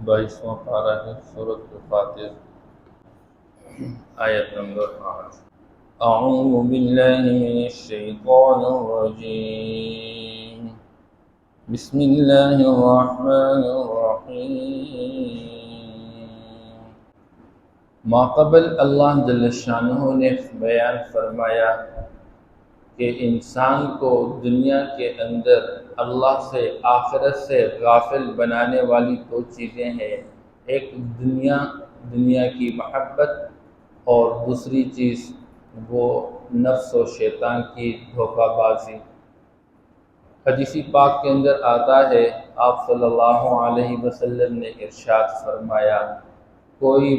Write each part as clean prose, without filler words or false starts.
22واں پارہ ہے سورۃ فاطر، آیت نمبر 8۔ اعوذ باللہ من الشیطان الرجیم، بسم اللہ الرحمن الرحیم۔ ماقبل اللہ جل شانہ نے بیان فرمایا کہ انسان کو دنیا کے اندر اللہ سے آخرت سے غافل بنانے والی دو چیزیں ہیں، ایک دنیا کی محبت اور دوسری چیز وہ نفس و شیطان کی دھوکہ بازی۔ حدیث پاک کے اندر آتا ہے، آپ صلی اللہ علیہ وسلم نے ارشاد فرمایا، کوئی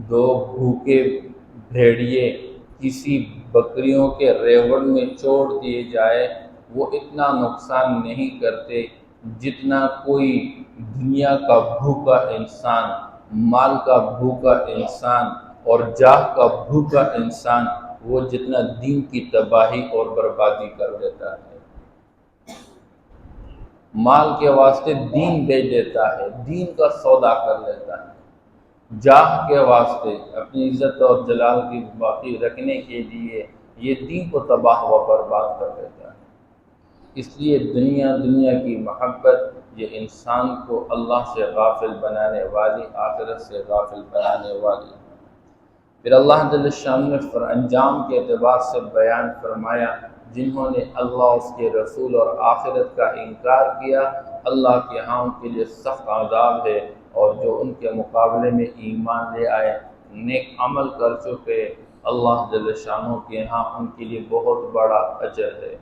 دو بھوکے بھیڑیے کسی بکریوں کے ریوڑ میں چھوڑ دیے جائے، وہ اتنا نقصان نہیں کرتے جتنا کوئی دنیا کا بھوکا انسان، مال کا بھوکا انسان اور جاہ کا بھوکا انسان، وہ جتنا دین کی تباہی اور بربادی کر دیتا ہے۔ مال کے واسطے دین بیچ دیتا ہے، دین کا سودا کر لیتا ہے، جاہ کے واسطے اپنی عزت اور جلال کی باقی رکھنے کے لیے یہ دین کو تباہ و برباد کر دیتا ہے۔ اس لیے دنیا کی محبت یہ انسان کو اللہ سے غافل بنانے والی، آخرت سے غافل بنانے والی۔ پھر اللہ جل شانہ نے انجام کے اعتبار سے بیان فرمایا، جنہوں نے اللہ، اس کے رسول اور آخرت کا انکار کیا، اللہ کے ہاں ان کے لیے سخت عذاب ہے، اور جو ان کے مقابلے میں ایمان لے آئے، نیک عمل کر چکے، اللہ جل شانہ کے ہاں ان کے لیے بہت بڑا اجر ہے۔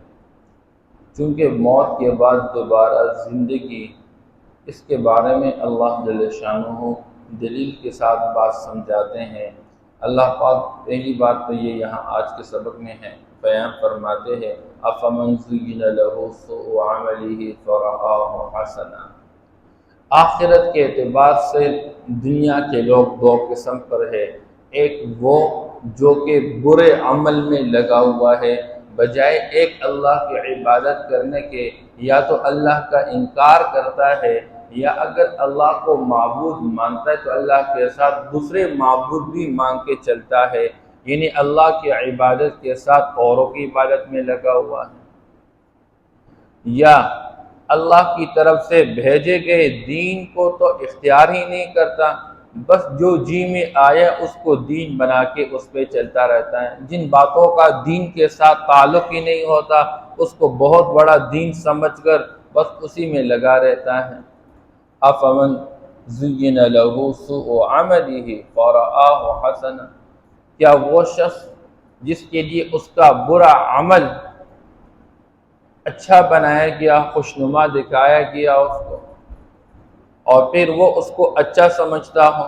چونکہ موت کے بعد دوبارہ زندگی، اس کے بارے میں اللہ جل شانہ دلیل کے ساتھ بات سمجھاتے ہیں۔ اللہ پاک پہلی بات تو یہ یہاں آج کے سبق میں ہے، بیان فرماتے ہیں، أَفَمَنْ زُيِّنَ لَهُ سُوءُ عَمَلِهِ فَرَآهُ حَسَنًا۔ آخرت کے اعتبار سے دنیا کے لوگ دو قسم پر ہے، ایک وہ جو کہ برے عمل میں لگا ہوا ہے، بجائے ایک اللہ کی عبادت کرنے کے یا تو اللہ کا انکار کرتا ہے، یا اگر اللہ کو معبود مانتا ہے تو اللہ کے ساتھ دوسرے معبود بھی مان کے چلتا ہے، یعنی اللہ کی عبادت کے ساتھ اوروں کی عبادت میں لگا ہوا ہے، یا اللہ کی طرف سے بھیجے گئے دین کو تو اختیار ہی نہیں کرتا، بس جو جی میں آیا اس کو دین بنا کے اس پہ چلتا رہتا ہے، جن باتوں کا دین کے ساتھ تعلق ہی نہیں ہوتا اس کو بہت بڑا دین سمجھ کر بس اسی میں لگا رہتا ہے۔ أَفَمَنْ زُيِّنَ لَهُ سُوءُ عَمَلِهِ فَرَآهُ حَسَنًا، کیا وہ شخص جس کے لیے اس کا برا عمل اچھا بنایا گیا، خوشنما دکھایا گیا اس کو، اور پھر وہ اس کو اچھا سمجھتا ہو،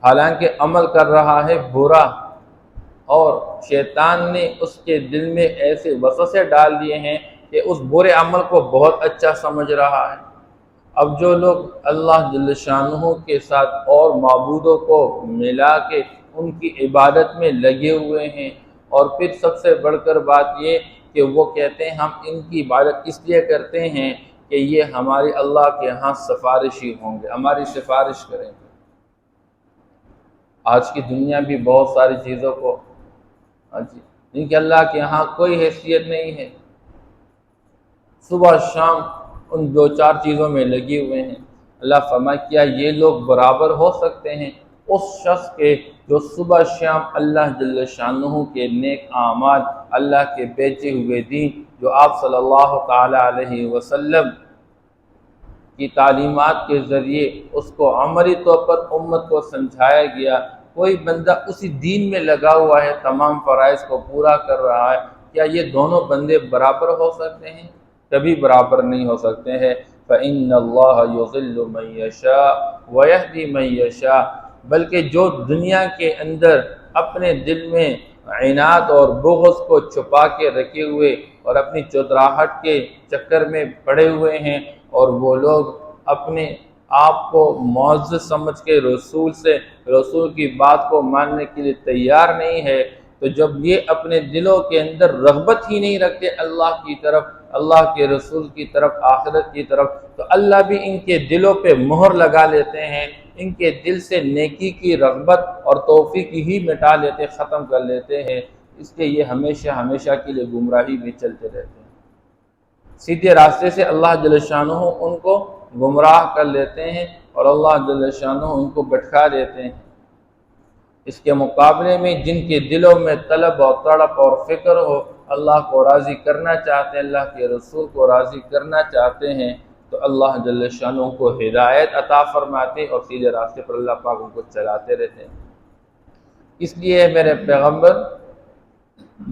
حالانکہ عمل کر رہا ہے برا، اور شیطان نے اس کے دل میں ایسے وسوسے ڈال دیے ہیں کہ اس برے عمل کو بہت اچھا سمجھ رہا ہے۔ اب جو لوگ اللہ جل شانہ کے ساتھ اور معبودوں کو ملا کے ان کی عبادت میں لگے ہوئے ہیں، اور پھر سب سے بڑھ کر بات یہ کہ وہ کہتے ہیں ہم ان کی عبادت اس لیے کرتے ہیں کہ یہ ہمارے اللہ کے ہاں سفارشی ہوں گے، ہماری سفارش کریں گے۔ آج کی دنیا بھی بہت ساری چیزوں کو ان کے اللہ کے ہاں کوئی حیثیت نہیں ہے، صبح شام ان دو چار چیزوں میں لگے ہوئے ہیں۔ اللہ فرمائے، کیا یہ لوگ برابر ہو سکتے ہیں اس شخص کے جو صبح شام اللہ جل شانہ کے نیک اعمال، اللہ کے بھیجے ہوئے دین جو آپ صلی اللہ تعالی علیہ وسلم کی تعلیمات کے ذریعے اس کو عملی طور پر امت کو سمجھایا گیا، کوئی بندہ اسی دین میں لگا ہوا ہے، تمام فرائض کو پورا کر رہا ہے، کیا یہ دونوں بندے برابر ہو سکتے ہیں؟ کبھی برابر نہیں ہو سکتے ہیں۔ فَإِنَّ اللَّهَ يُضِلُّ مَن يَشَاءُ وَيَهْدِي مَن يَشَاءُ، بلکہ جو دنیا کے اندر اپنے دل میں عناد اور بغض کو چھپا کے رکھے ہوئے اور اپنی چودراہٹ کے چکر میں پڑے ہوئے ہیں، اور وہ لوگ اپنے آپ کو معزز سمجھ کے رسول کی بات کو ماننے کے لیے تیار نہیں ہے، تو جب یہ اپنے دلوں کے اندر رغبت ہی نہیں رکھتے اللہ کی طرف، اللہ کے رسول کی طرف، آخرت کی طرف، تو اللہ بھی ان کے دلوں پہ مہر لگا لیتے ہیں، ان کے دل سے نیکی کی رغبت اور توفیق ہی مٹا لیتے، ختم کر لیتے ہیں۔ اس لیے یہ ہمیشہ ہمیشہ کے لیے گمراہی میں چلتے رہتے ہیں۔ سیدھے راستے سے اللہ جل شانہ ان کو گمراہ کر لیتے ہیں اور اللہ جل شانہ ان کو بھٹکا دیتے ہیں۔ اس کے مقابلے میں جن کے دلوں میں طلب اور تڑپ اور فکر ہو، اللہ کو راضی کرنا چاہتے ہیں، اللہ کے رسول کو راضی کرنا چاہتے ہیں، تو اللہ جل شانہ کو ہدایت عطا فرماتے اور سیدھے راستے پر اللہ پاک ان کو چلاتے رہتے ہیں۔ اس لیے میرے پیغمبر،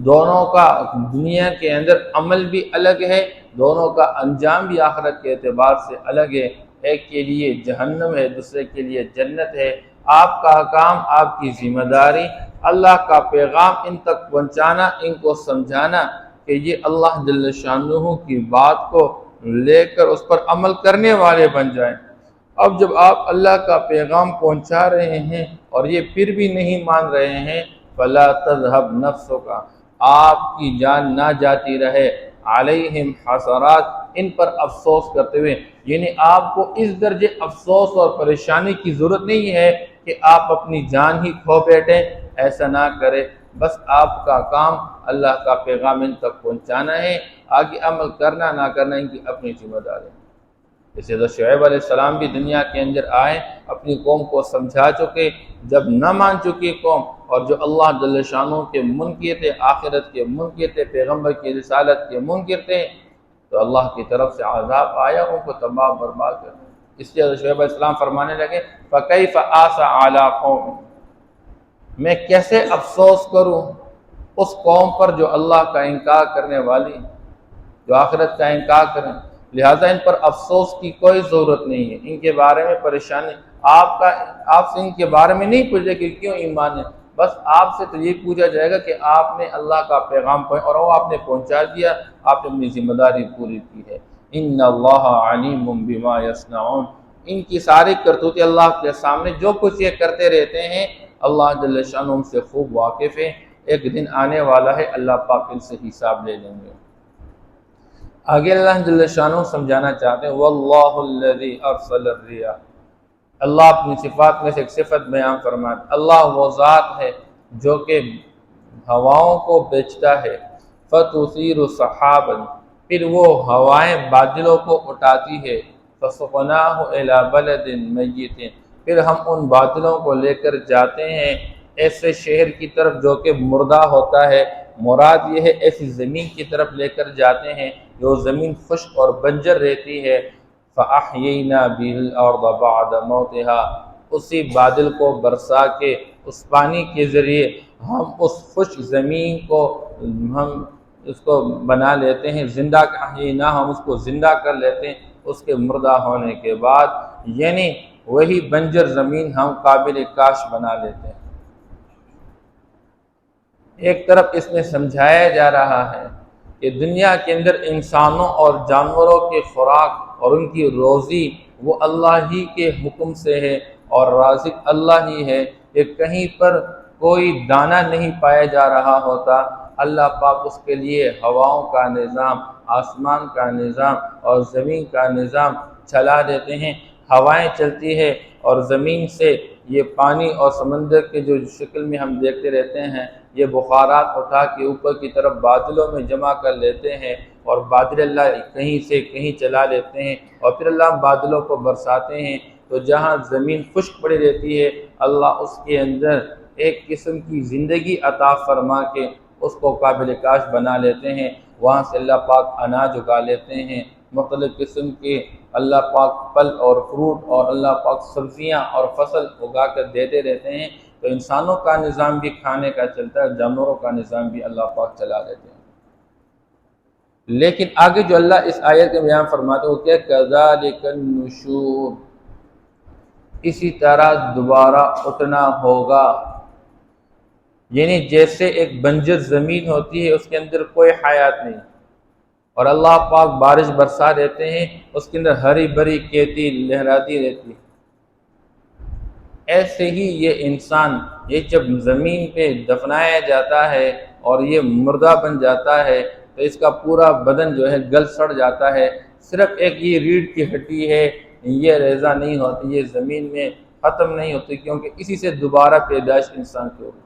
دونوں کا دنیا کے اندر عمل بھی الگ ہے، دونوں کا انجام بھی آخرت کے اعتبار سے الگ ہے۔ ایک کے لیے جہنم ہے، دوسرے کے لیے جنت ہے۔ آپ کا کام، آپ کی ذمہ داری اللہ کا پیغام ان تک پہنچانا، ان کو سمجھانا کہ یہ اللہ جل شانہ کی بات کو لے کر اس پر عمل کرنے والے بن جائیں۔ اب جب آپ اللہ کا پیغام پہنچا رہے ہیں اور یہ پھر بھی نہیں مان رہے ہیں، فَلَا تَذْهَبْ نَفْسُكَ، آپ کی جان نہ جاتی رہے، علیہم حسرات، ان پر افسوس کرتے ہوئے، یعنی آپ کو اس درجے افسوس اور پریشانی کی ضرورت نہیں ہے کہ آپ اپنی جان ہی کھو بیٹھیں، ایسا نہ کرے۔ بس آپ کا کام اللہ کا پیغام ان تک پہنچانا ہے، آگے عمل کرنا نہ کرنا ان کی اپنی ذمہ داری ہے۔ جیسے حضرت شعیب علیہ السلام بھی دنیا کے اندر آئے، اپنی قوم کو سمجھا چکے، جب نہ مان چکی قوم اور جو اللہ جل شانہ کے منکر تھے، آخرت کے منکر تھے، پیغمبر کی رسالت کے منکر تھے، تو اللہ کی طرف سے عذاب آیا، ان کو تباہ برباد کر دیا۔ اس لیے حضرت شعیب علیہ السلام فرمانے لگے، فَكَيْفَ آسَ عَلَىٰ قَوْمٍ، میں کیسے افسوس کروں اس قوم پر جو اللہ کا انکار کرنے والی، جو آخرت کا انکار کریں۔ لہٰذا ان پر افسوس کی کوئی ضرورت نہیں ہے، ان کے بارے میں پریشانی آپ سے ان کے بارے میں نہیں پوچھے کہ کیوں ایمان ہے، بس آپ سے تو یہ پوچھا جائے گا کہ آپ نے اللہ کا پیغام اور وہ آپ نے پہنچا دیا، آپ نے اپنی ذمہ داری پوری کی ہے۔ ان اللہ علیم بما یصنعون، ان کی ساری کرتوتیں اللہ کے سامنے جو کچھ یہ کرتے رہتے ہیں، اللہ جل شانہ ان سے خوب واقف ہے۔ ایک دن آنے والا ہے، اللہ پاک ان سے حساب لے لیں گے۔ آگے اللہ جل شانہ سمجھانا چاہتے ہیں، واللہ الذی ارسل الرياح، اللہ اپنی صفات میں سے ایک صفت بیان فرماتا ہے، اللہ وہ ذات ہے جو کہ ہواؤں کو بیچتا ہے، فتثیر سحابا، پھر وہ ہوائیں بادلوں کو اٹھاتی ہے، فسقناہ الی بلد میت، پھر ہم ان بادلوں کو لے کر جاتے ہیں ایسے شہر کی طرف جو کہ مردہ ہوتا ہے، مراد یہ ہے ایسی زمین کی طرف لے کر جاتے ہیں جو زمین خشک اور بنجر رہتی ہے، فَأَحْيَيْنَا بِهِ الْأَرْضَ بَعْدَ مَوْتِهَا، اسی بادل کو برسا کے اس پانی کے ذریعے ہم اس خشک زمین کو ہم اس کو بنا لیتے ہیں، زندہ احیینا، ہم اس کو زندہ کر لیتے ہیں اس کے مردہ ہونے کے بعد، یعنی وہی بنجر زمین ہم قابل کاشت بنا لیتے ہیں۔ ایک طرف اس میں سمجھایا جا رہا ہے کہ دنیا کے اندر انسانوں اور جانوروں کے خوراک اور ان کی روزی وہ اللہ ہی کے حکم سے ہے اور رازق اللہ ہی ہے، کہ کہیں پر کوئی دانہ نہیں پایا جا رہا ہوتا، اللہ پاک اس کے لیے ہواؤں کا نظام، آسمان کا نظام اور زمین کا نظام چلا دیتے ہیں۔ ہوائیں چلتی ہے اور زمین سے یہ پانی اور سمندر کے جو شکل میں ہم دیکھتے رہتے ہیں، یہ بخارات اٹھا کے اوپر کی طرف بادلوں میں جمع کر لیتے ہیں اور بادل اللہ کہیں سے کہیں چلا لیتے ہیں، اور پھر اللہ بادلوں کو برساتے ہیں، تو جہاں زمین خشک پڑی رہتی ہے اللہ اس کے اندر ایک قسم کی زندگی عطا فرما کے اس کو قابل کاشت بنا لیتے ہیں، وہاں سے اللہ پاک اناج اگا لیتے ہیں، مختلف قسم کے اللہ پاک پھل اور فروٹ اور اللہ پاک سبزیاں اور فصل اگا کر دیتے رہتے ہیں۔ تو انسانوں کا نظام بھی کھانے کا چلتا ہے، جانوروں کا نظام بھی اللہ پاک چلا دیتے ہیں۔ لیکن آگے جو اللہ اس آیت کے بیان فرماتے ہیں وہ کیا، کذالک النشور، اسی طرح دوبارہ اٹھنا ہوگا، یعنی جیسے ایک بنجر زمین ہوتی ہے اس کے اندر کوئی حیات نہیں، اور اللہ پاک بارش برسا دیتے ہیں، اس کے اندر ہری بھری کھیتی لہراتی رہتی ہے، ایسے ہی یہ انسان یہ جب زمین پہ دفنایا جاتا ہے اور یہ مردہ بن جاتا ہے تو اس کا پورا بدن جو ہے گل سڑ جاتا ہے، صرف ایک یہ ریڑھ کی ہڈی ہے، یہ ریزہ نہیں ہوتی، یہ زمین میں ختم نہیں ہوتی، کیونکہ اسی سے دوبارہ پیدائش انسان کی ہوگی۔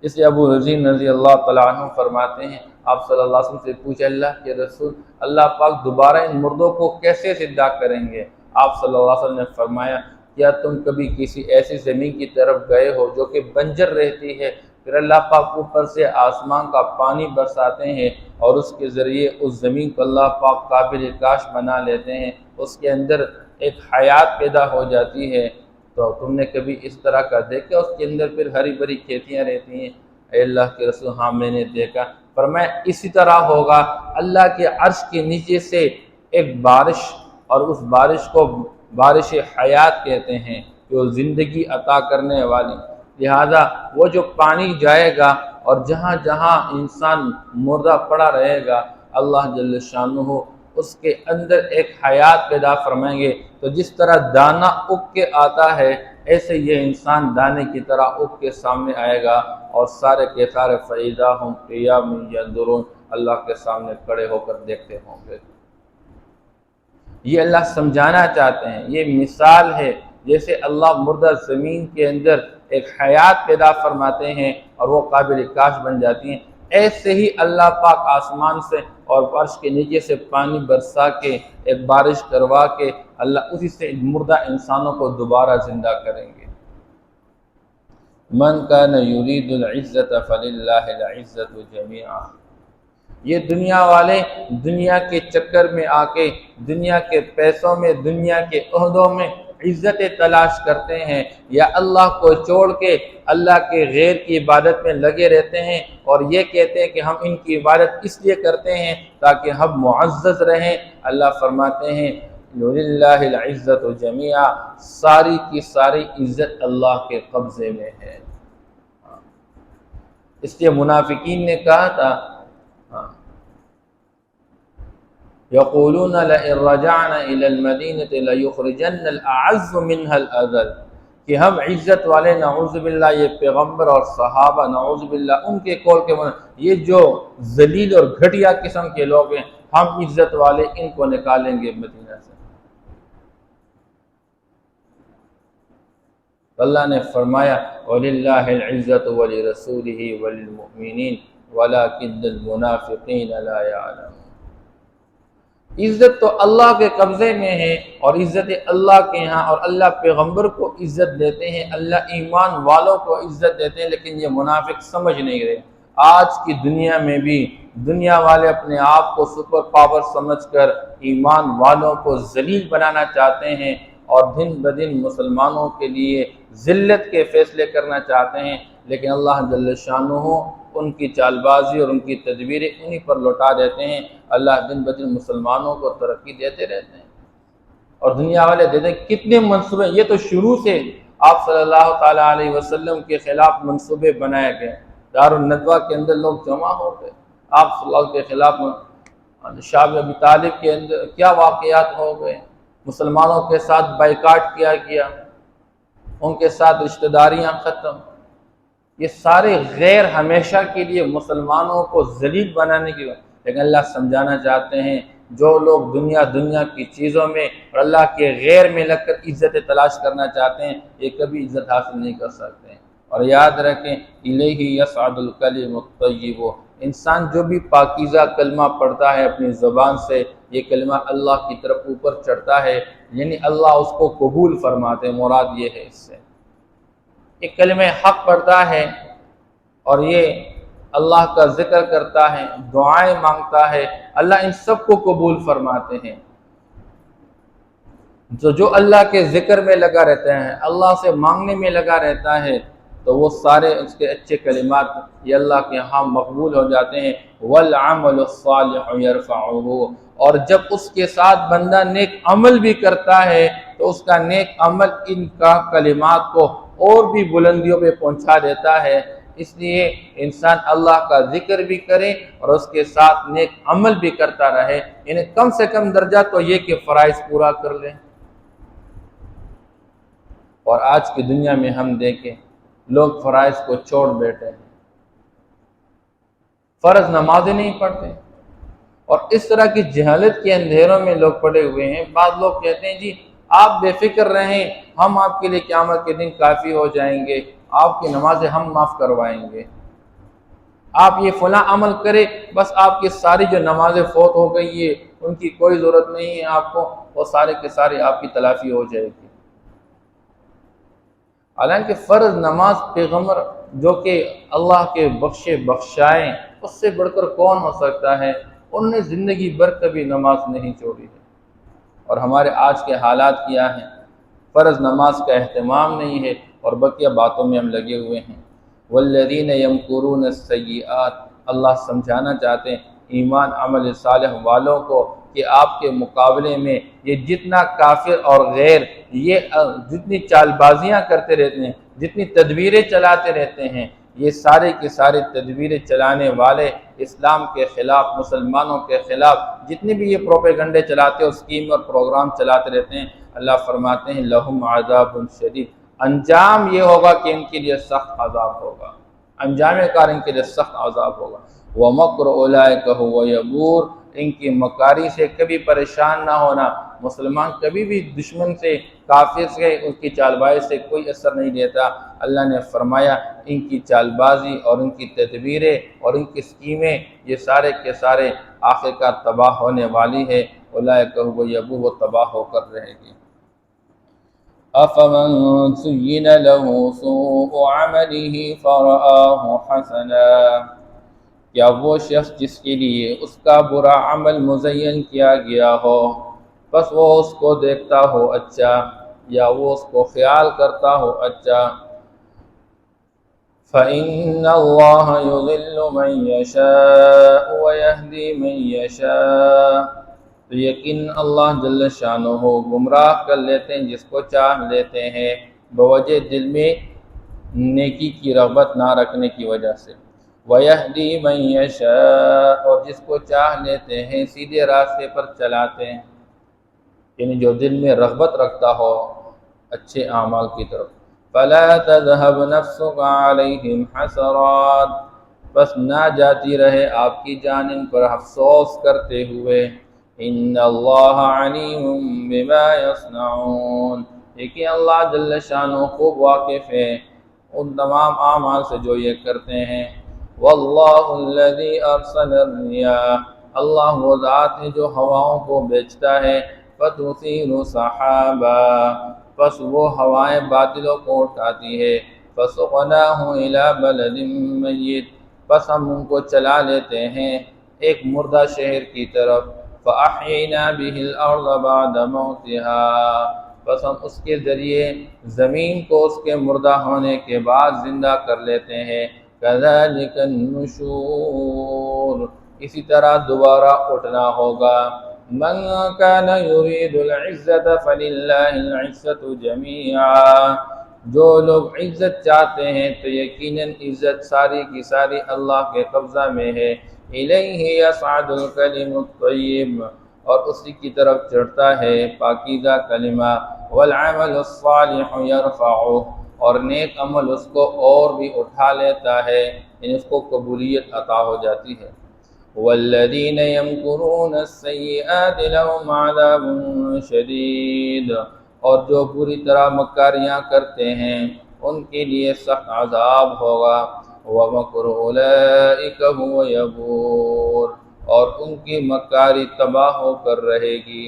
اس لیے ابو رزین رضی اللہ تعالیٰ عنہ فرماتے ہیں، آپ صلی اللہ علیہ وسلم سے پوچھا اللہ کے رسول، اللہ پاک دوبارہ ان مردوں کو کیسے زندہ کریں گے؟ آپ صلی اللہ علیہ وسلم نے فرمایا، کیا تم کبھی کسی ایسی زمین کی طرف گئے ہو جو کہ بنجر رہتی ہے، پھر اللہ پاک اوپر سے آسمان کا پانی برساتے ہیں اور اس کے ذریعے اس زمین کو اللہ پاک قابل کاشت بنا لیتے ہیں، اس کے اندر ایک حیات پیدا ہو جاتی ہے، تو تم نے کبھی اس طرح کا دیکھا؟ اس کے اندر پھر ہری بھری کھیتیاں رہتی ہیں۔ اے اللہ کے رسول، ہاں میں نے دیکھا۔ فرمایا اسی طرح ہوگا، اللہ کے عرش کے نیچے سے ایک بارش، اور اس بارش کو بارش حیات کہتے ہیں، جو زندگی عطا کرنے والی، لہذا وہ جو پانی جائے گا اور جہاں جہاں انسان مردہ پڑا رہے گا، اللہ جل شانہ اس کے اندر ایک حیات پیدا فرمائیں گے۔ تو جس طرح دانہ اگ کے آتا ہے، ایسے یہ انسان دانے کی طرح اگ کے سامنے آئے گا، اور سارے کے سارے فَإِذَا هُمْ قِيَامٌ يَنظُرُونَ اللہ کے سامنے کھڑے ہو کر دیکھتے ہوں گے۔ یہ اللہ سمجھانا چاہتے ہیں، یہ مثال ہے، جیسے اللہ مردہ زمین کے اندر ایک حیات پیدا فرماتے ہیں اور وہ قابل کاشت بن جاتی ہیں، ایسے ہی اللہ پاک آسمان سے اور فرش کے نیچے سے پانی برسا کے ایک بارش کروا کے اللہ اسی سے مردہ انسانوں کو دوبارہ زندہ کریں گے۔ من کان یرید العزت فللہ العزت جمیعا۔ یہ دنیا والے دنیا کے چکر میں آ کے، دنیا کے پیسوں میں، دنیا کے عہدوں میں عزت تلاش کرتے ہیں، یا اللہ کو چھوڑ کے اللہ کے غیر کی عبادت میں لگے رہتے ہیں، اور یہ کہتے ہیں کہ ہم ان کی عبادت اس لیے کرتے ہیں تاکہ ہم معزز رہیں۔ اللہ فرماتے ہیں لِلَّهِ الْعِزَّةُ جَمِيعًا، ساری کی ساری عزت اللہ کے قبضے میں ہے۔ اس لیے منافقین نے کہا تھا، یقولون لئن رجعنا الى المدینة لیخرجن الاعز منها الاذل، کہ ہم عزت والے، نعوذ باللہ یہ پیغمبر اور صحابہ، نعوذ باللہ ان کے قول کے یہ جو ذلیل اور گھٹیا قسم کے لوگ ہیں، ہم عزت والے ان کو نکالیں گے مدینہ سے۔ اللہ نے فرمایا وَلِلَّهِ الْعِزَّةُ وَلِرَسُولِهِ وَلِلْمُؤْمِنِينَ وَلَكِنَّ الْمُنَافِقِينَ لَا يَعْلَمُونَ۔ عزت تو اللہ کے قبضے میں ہے، اور عزت اللہ کے ہاں، اور اللہ پیغمبر کو عزت دیتے ہیں، اللہ ایمان والوں کو عزت دیتے ہیں، لیکن یہ منافق سمجھ نہیں رہے۔ آج کی دنیا میں بھی دنیا والے اپنے آپ کو سپر پاور سمجھ کر ایمان والوں کو ذلیل بنانا چاہتے ہیں، اور دن بدن مسلمانوں کے لیے ذلت کے فیصلے کرنا چاہتے ہیں، لیکن اللہ جل شانہ ان کی چال بازی اور ان کی تدبیریں انہی پر لوٹا دیتے ہیں۔ اللہ دن بدن مسلمانوں کو ترقی دیتے رہتے ہیں، اور دنیا والے دیتے ہیں کتنے منصوبے، یہ تو شروع سے آپ صلی اللہ تعالیٰ علیہ وسلم کے خلاف منصوبے بنائے گئے۔ دارالندوہ کے اندر لوگ جمع ہو گئے، آپ صلی اللہ کے خلاف شعب ابی طالب کے اندر کیا واقعات ہو گئے، مسلمانوں کے ساتھ بائیکاٹ کیا گیا، ان کے ساتھ رشتہ داریاں ختم۔ یہ سارے غیر ہمیشہ کے لیے مسلمانوں کو ذلیل بنانے کی، لیکن اللہ سمجھانا چاہتے ہیں جو لوگ دنیا کی چیزوں میں اور اللہ کے غیر میں لگ کر عزت تلاش کرنا چاہتے ہیں، یہ کبھی عزت حاصل نہیں کر سکتے ہیں۔ اور یاد رکھیں الیہ یصعد الکلم الطیب، انسان جو بھی پاکیزہ کلمہ پڑھتا ہے اپنی زبان سے، یہ کلمہ اللہ کی طرف اوپر چڑھتا ہے، یعنی اللہ اس کو قبول فرماتے ہیں۔ مراد یہ ہے اس سے ایک کلمہ حق پڑھتا ہے اور یہ اللہ کا ذکر کرتا ہے، دعائیں مانگتا ہے، اللہ ان سب کو قبول فرماتے ہیں۔ جو اللہ کے ذکر میں لگا رہتا ہے، اللہ سے مانگنے میں لگا رہتا ہے، تو وہ سارے اس کے اچھے کلمات یہ اللہ کے ہاں مقبول ہو جاتے ہیں۔ وَالْعَمَلُ الصَّالِحُ يَرْفَعُهُ، اور جب اس کے ساتھ بندہ نیک عمل بھی کرتا ہے تو اس کا نیک عمل ان کا کلمات کو اور بھی بلندیوں پہ پہنچا دیتا ہے۔ اس لیے انسان اللہ کا ذکر بھی کرے اور اس کے ساتھ نیک عمل بھی کرتا رہے، یعنی کم سے کم درجہ تو یہ کہ فرائض پورا کر لے۔ اور آج کی دنیا میں ہم دیکھیں لوگ فرائض کو چھوڑ بیٹھے ہیں، فرض نمازیں نہیں پڑھتے، اور اس طرح کی جہالت کے اندھیروں میں لوگ پڑے ہوئے ہیں۔ بعض لوگ کہتے ہیں جی آپ بے فکر رہیں، ہم آپ کے لیے قیامت کے دن کافی ہو جائیں گے، آپ کی نمازیں ہم معاف کروائیں گے، آپ یہ فلاں عمل کرے، بس آپ کی ساری جو نمازیں فوت ہو گئی ہے ان کی کوئی ضرورت نہیں ہے آپ کو، وہ سارے کے سارے آپ کی تلافی ہو جائے گی۔ حالانکہ فرض نماز پیغمبر جو کہ اللہ کے بخشے بخشائیں اس سے بڑھ کر کون ہو سکتا ہے، ان نے زندگی بھر کبھی نماز نہیں چھوڑی ہے۔ اور ہمارے آج کے حالات کیا ہیں، فرض نماز کا اہتمام نہیں ہے اور بقیہ باتوں میں ہم لگے ہوئے ہیں۔ والذین یمکرون السیئات، اللہ سمجھانا چاہتے ہیں ایمان عمل صالح والوں کو کہ آپ کے مقابلے میں یہ جتنا کافر اور غیر یہ جتنی چال بازیاں کرتے رہتے ہیں، جتنی تدبیریں چلاتے رہتے ہیں، یہ سارے کے سارے تدبیریں چلانے والے اسلام کے خلاف، مسلمانوں کے خلاف جتنے بھی یہ پروپیگنڈے چلاتے اور اسکیم اور پروگرام چلاتے رہتے ہیں، اللہ فرماتے ہیں لہم عذاب شدید، انجام یہ ہوگا کہ ان کے لیے سخت عذاب ہوگا، انجام کار ان کے لیے سخت عذاب ہوگا۔ وَمَكْرُ أُولَٰئِكَ هُوَ يَبُورُ، ان کی مکاری سے کبھی پریشان نہ ہونا، مسلمان کبھی بھی دشمن سے، کافر سے، اس کی چال بازی سے کوئی اثر نہیں دیتا۔ اللہ نے فرمایا ان کی چال بازی اور ان کی تدبیریں اور ان کی اسکیمیں یہ سارے کے سارے آخرکار تباہ ہونے والی ہے۔ اولئک هو یبور، وہ تباہ ہو کر رہے گی۔ أَفَمَنْ زُيِّنَ لَهُ سُوءُ عَمَلِهِ فَرَآهُ حَسَنًا، کیا وہ شخص جس کے لیے اس کا برا عمل مزین کیا گیا ہو، بس وہ اس کو دیکھتا ہو اچھا، یا وہ اس کو خیال کرتا ہو اچھا، فَإِنَّ اللَّهَ يُضِلُّ مَن يَشَاءُ وَيَهْدِي مَن يَشَاءُ، تو یقین اللہ جل شانہ گمراہ کر لیتے ہیں جس کو چاہ لیتے ہیں، بوجہ دل میں نیکی کی رغبت نہ رکھنے کی وجہ سے، وَيَهْدِي مَن يَشَاءُ، اور جس کو چاہ لیتے ہیں سیدھے راستے پر چلاتے ہیں، یعنی جو دل میں رغبت رکھتا ہو اچھے اعمال کی طرف۔ فَلَا تَذْهَبْ نَفْسُكَ عَلَيْهِمْ حَسَرَاتٍ، بس نہ جاتی رہے آپ کی جان ان پر افسوس کرتے ہوئے، إِنَّ اللَّهَ عَلِيمٌ بِمَا يَصْنَعُونَ، لیکن اللہ جل شانہ خوب واقف ہے ان تمام اعمال سے جو یہ کرتے ہیں۔ وَاللَّهُ الَّذِي أَرْسَلَ الرِّيَاحَ، اللہ وہ ذات ہے جو ہواؤں کو بھیجتا ہے، فَتُثِيرُ سَحَابًا، پس وہ ہوائیں بادلوں کو اٹھاتی ہے، فَسُقْنَاهُ إِلَىٰ بَلَدٍ مَّيِّتٍ، پس ہم ان کو چلا لیتے ہیں ایک مردہ شہر کی طرف، فَأَحْيَيْنَا بِهِ الْأَرْضَ بَعْدَ مَوْتِهَا، پس ہم اس کے ذریعے زمین کو اس کے مردہ ہونے کے بعد زندہ کر لیتے ہیں۔ كَذَلِكَ النُّشُورُ، اسی طرح دوبارہ اٹھنا ہوگا۔ مَنْ كَانَ يُرِيدُ الْعِزَّةَ فَلِلَّهِ الْعِزَّةُ جَمِيعًا، جو لوگ عزت چاہتے ہیں تو یقیناً عزت ساری کی ساری اللہ کے قبضہ میں ہے۔ إِلَيْهِ يَصْعَدُ الْكَلِمُ الطَّيِّبُ، اور اسی کی طرف چڑھتا ہے پاکیزہ کلمہ، وَالْعَمَلُ الصَّالِحُ يَرْفَعُهُ، اور نیک عمل اس کو اور بھی اٹھا لیتا ہے، یعنی اس کو قبولیت عطا ہو جاتی ہے۔ وَالَّذِينَ يَمْكُرُونَ السَّيِّئَاتِ لَهُمْ عَذَابٌ شَدِيدٌ، اور جو بری طرح مکاریاں کرتے ہیں ان کے لیے سخت عذاب ہوگا۔ وَمَكْرُ أُولَٰئِكَ هُوَ يَبُورُ، اور ان کی مکاری تباہ ہو کر رہے گی۔